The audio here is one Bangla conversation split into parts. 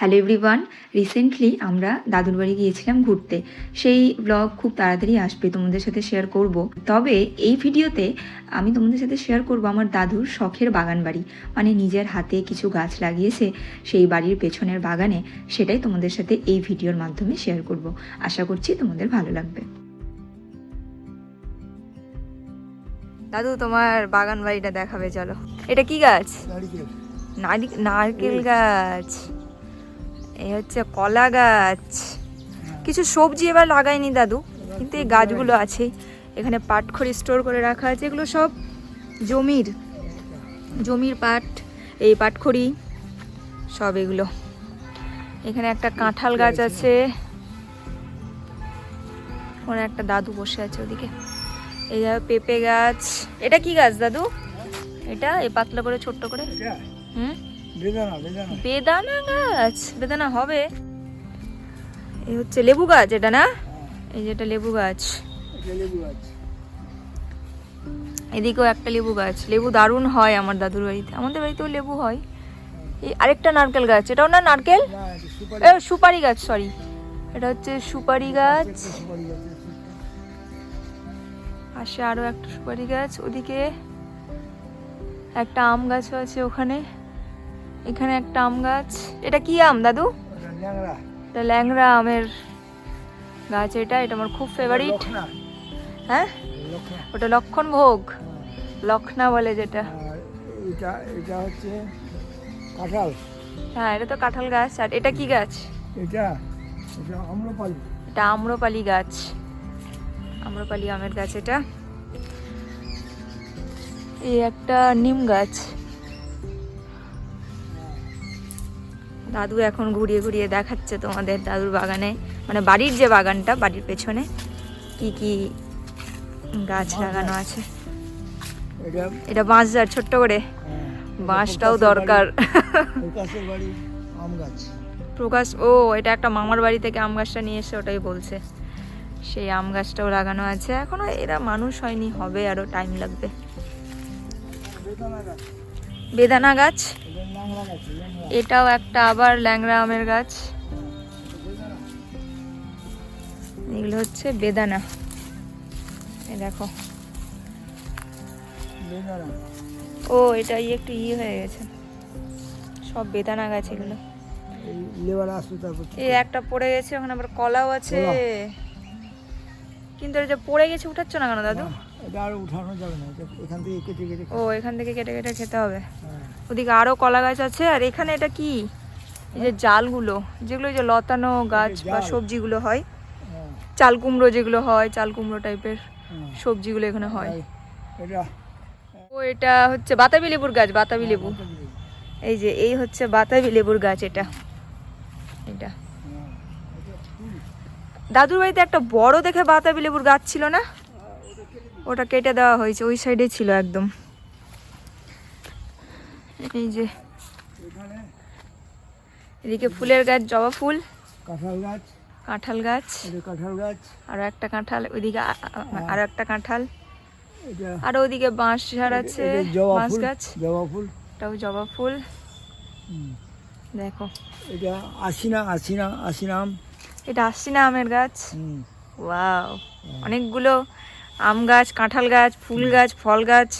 হ্যালো এভরিওয়ান, রিসেন্টলি আমরা দাদুর বাড়ি গিয়েছিলাম ঘুরতে। সেই ব্লগ খুব তাড়াতাড়ি আসবে, তোমাদের সাথে শেয়ার করব। তবে এই ভিডিওতে আমি তোমাদের সাথে শেয়ার করব আমার দাদুর শখের বাগান বাড়ি, মানে নিজের হাতে কিছু গাছ লাগিয়েছে সেই বাড়ির পেছনের বাগানে। সেটাই তোমাদের সাথে এই ভিডিওর মাধ্যমে শেয়ার করব। আশা করছি তোমাদের ভালো লাগবে। দাদু, তোমার বাগান বাড়িটা দেখাবে, চলো। এটা কি গাছ? নারকেল গাছ। এই হচ্ছে কলা গাছ। কিছু সবজি এবার লাগাইনি দাদু, কিন্তু এই গাছগুলো আছে। এখানে পাটখড়ি স্টোর করে রাখা আছে, এগুলো সব জমির পাট, এই পাটখড়ি সব এগুলো। এখানে একটা কাঁঠাল গাছ আছে, ওখানে একটা দাদু বসে আছে ওদিকে। এই পেঁপে গাছ। এটা কি গাছ দাদু? এটা এই পাতলা করে ছোট্ট করে বেদানা গাছ। বেদানা হবে। এই হচ্ছে লেবু গাছ, এটা না? এই যেটা লেবু গাছ। এদিকেও একটা লেবু গাছ। লেবু দারুণ হয় আমার দাদুর বাড়িতে, আমাদের বাড়িতেও লেবু হয়। এই আরেকটা নারকেল গাছ, এটাও না নারকেল, সুপারি গাছ, সরি, এটা হচ্ছে সুপারি গাছ। পাশে আরো একটা সুপারি গাছ। ওদিকে একটা আম গাছও আছে ওখানে। এখানে একটা আম গাছ। এটা কি আম দাদু? এটা ল্যাংড়া আমের গাছ। এটা আমার খুব ফেভারিট। হ্যাঁ, ওটা লক্ষণ ভোগ, লক্ষণা বলে যেটা। এটা হচ্ছে কাঁঠাল। হ্যাঁ, এটা তো কাঁঠাল গাছ। আর এটা কি গাছ? এটা আম্রপালি। এটা আম্রপালি গাছ, আম্রপালি আমের গাছ এটা। এই একটা নিম গাছ। দাদু এখন ঘুরিয়ে ঘুরিয়ে দেখাচ্ছে তোমাদের দাদুর বাগানে, মানে বাড়ির যে বাগানটা, বাড়ির পেছনে কি কি গাছ লাগানো আছে। এটা বাঁশঝাড়, ছোট্ট করে। বাঁশটাও দরকার। প্রকাশ, ও এটা একটা মামার বাড়ি থেকে আম গাছটা নিয়ে এসে ওটাই বলছে। সেই আম গাছটাও লাগানো আছে। এখনো এরা মানুষ হয়নি, হবে, আরো টাইম লাগবে। বেদানা গাছ। এটাও একটা আবার ল্যাংড়া আমের গাছ। এগুলো হচ্ছে বেদানা। এই দেখো, ও এটা একটু হয়ে গেছে। সব বেদানা গাছ এগুলো। এই একটা পড়ে গেছে, ওখানে আবার কলাও আছে। কিন্তু এটা পড়ে গেছে, উঠাচ্ছ না কেন দাদু? ও, এখান থেকে কেটে কেটে খেতে হবে। ওদিকে আরো কলা গাছ আছে। আর এখানে এটা কি? এই যে জালগুলো, যেগুলো যে লতানো গাছ বা সবজিগুলো হয়, চাল কুমড়ো যেগুলো হয়, চাল কুমড়ো টাইপের সবজিগুলো এখানে হয়। ও, এটা হচ্ছে বাতাবি লেবুর গাছ, বাতাবি লেবু। এই যে এই হচ্ছে বাতাবি লেবুর গাছ। এটা দাদুর বাড়িতে একটা বড় দেখে বাতাবি লেবুর গাছ ছিল না? ওটা কেটে দেওয়া হয়েছে, ওই সাইডে ছিল একদম। এই যে এদিকে ফুলের গাছ, জবা ফুল, কাঁঠাল গাছ, আরো একটা কাঁঠাল, ওইদিকে আরো একটা কাঁঠাল, আর ওইদিকে বাঁশ ঝাড় আছে, বাঁশ গাছ, এটাও জবা ফুল। দেখো, এটা আশিনা আম। এটা আশিনা আমের গাছ। ওয়াও, অনেকগুলো আম গাছ, কাঁঠাল গাছ, ফুল গাছ, ফল গাছ।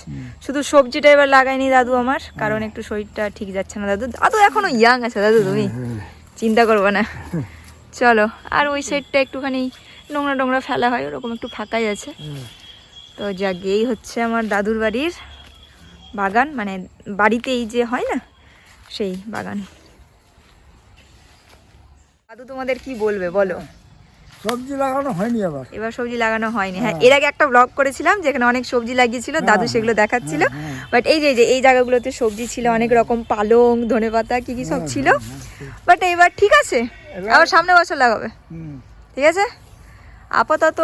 শুধু সবজিটা এবার লাগাইনি দাদু আমার, কারণ একটু শরীরটা ঠিক যাচ্ছে না দাদু। দাদু এখনো ইয়াং আছে দাদু, তুমি চিন্তা করবে না। চলো, আর ওই সাইডটা একটুখানি নোংরা টোংরা ফেলা হয়, ওরকম একটু ফাঁকাই আছে। তো যাক, এই হচ্ছে আমার দাদুর বাড়ির বাগান, মানে বাড়িতেই যে হয় না, সেই বাগান। দাদু তোমাদের কি বলবে বলো? সবজি লাগানো হয়নি এবার সবজি লাগানো হয়নি। হ্যাঁ, এর আগে একটা ব্লগ করেছিলাম যেখানে অনেক সবজি লাগিয়েছিল, দাদু সেগুলো দেখাচ্ছিল। বাট এই যে এই জায়গাগুলোতে সবজি ছিল অনেক রকম, পালং, ধনেপাতা, কি কি সব ছিল। বাট এবার ঠিক আছে, আবার সামনে বছর লাগাবে। ঠিক আছে, আপাতত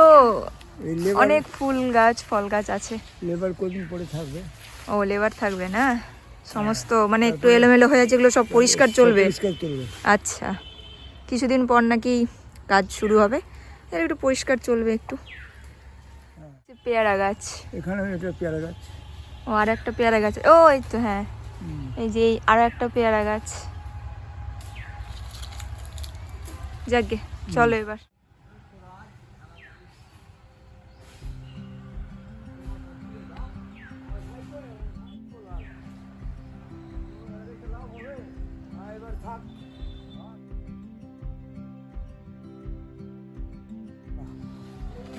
অনেক ফুল গাছ, ফল গাছ আছে। লেবার কদিন পরে থাকবে? ও, লেবার থাকবে না, সমস্ত মানে একটু এলোমেলো হয়ে আছে, এগুলো সব পরিষ্কার চলবে। আচ্ছা, কিছুদিন পর নাকি কাজ শুরু হবে, এর একটু পরিষ্কার চলবে একটু। পেয়ারা গাছ, এখানে একটা পেয়ারা গাছ। ও, আর একটা পেয়ারা গাছ। ও, এই তো, হ্যাঁ, এই যে আর একটা পেয়ারা গাছ। যাকগে চলো এবার।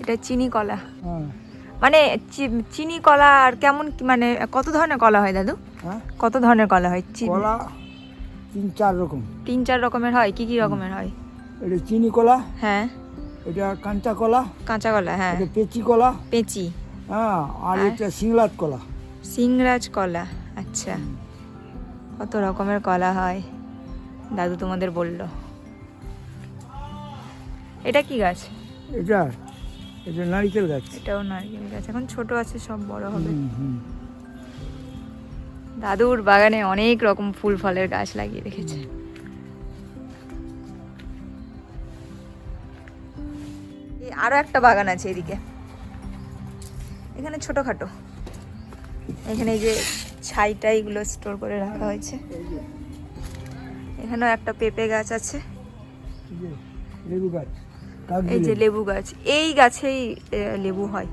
এটা চিনি কলা, হ্যাঁ মানে চিনি কলা। আর কেমন মানে কত ধরনের কলা হয় দাদু? হ্যাঁ কত ধরনের কলা হয়? কলা 3-4 রকম। 3-4 রকমের হয়? কি কি রকমের হয়? এটা চিনি কলা, হ্যাঁ এটা কাঁচা কলা, কাঁচা কলা, হ্যাঁ এটা পেঁচি কলা, পেঁচি, হ্যাঁ আর আর? এটা সিংলাদ কলা। সিংরাজ কলা, আচ্ছা। কত রকমের কলা হয় দাদু তোমাদের বললো। এটা কি গাছ? এটা এটা নারকেল গাছ। এটাও নারকেল গাছ, এখন ছোট আছে, সব বড় হবে। হুম, হুম। দাদুর বাগানে অনেক রকম ফুল ফলের গাছ লাগিয়ে রেখেছে। আরো একটা বাগান আছে এদিকে, এখানে ছোটখাটো। এখানে এই যে ছাইটাই গুলো স্টোর করে রাখা হয়েছে। এখানেও একটা পেঁপে গাছ আছে। এই যে লেবু গাছ, এই যে লেবু গাছ, এই গাছেই লেবু হয়,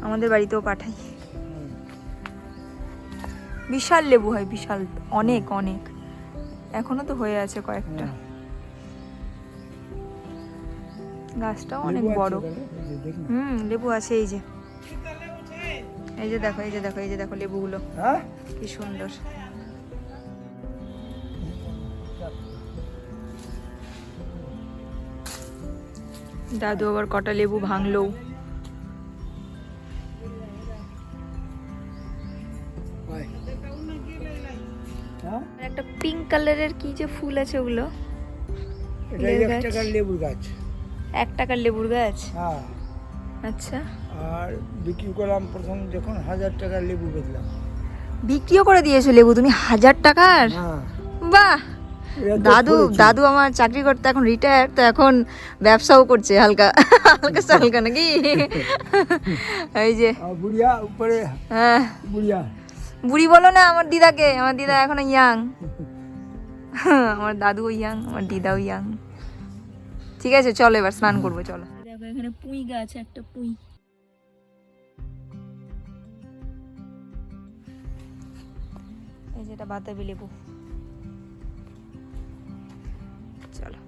আমাদের বাড়িতেও পাঠাই। বিশাল লেবু হয়, বিশাল, অনেক অনেক। এখনো তো হয়ে আছে কয়েকটা। গাছটাও অনেক বড়। লেবু আছে। এই যে এই যে দেখো, এই যে দেখো, এই যে দেখো লেবুগুলো হ্যাঁ কি সুন্দর। দাদু আবার কটা লেবু ভাঙলো। একটা পিঙ্ক কালারের কি যে ফুল আছে ওগুলো? এটা ফুলের 1 গাছ। টাকার লেবুর গাছ। 1 টাকার লেবুর গাছ, হ্যাঁ আচ্ছা। আর বিক্রি করলাম প্রথম যখন 1000 টাকার লেবু বেচলাম। বিক্রিও করে দিয়েছো লেবু তুমি 1000 টাকার? হ্যাঁ বাহ। এটা তো দাদু ফলেছি। দাদু আমার চাকরি করতে এখন রিটায়ার, তো এখন ব্যবসাও করছে হালকা হালকা হালকা নাকি? এই যে আর বুড়িয়া উপরে, হ্যাঁ, বুড়িয়া বুড়ি বলো না আমার দিদাকে, আমার দিদা এখনো ইয়াং। আমার দাদুও ইয়াং, আমার দিদাও ইয়াং। ঠিক আছে চলো এবার স্নান করবো, চলো। দেখো এখানে পুঁই গাছ, একটা পুঁই। এই যেটা বাতাবি লেবু। চলো।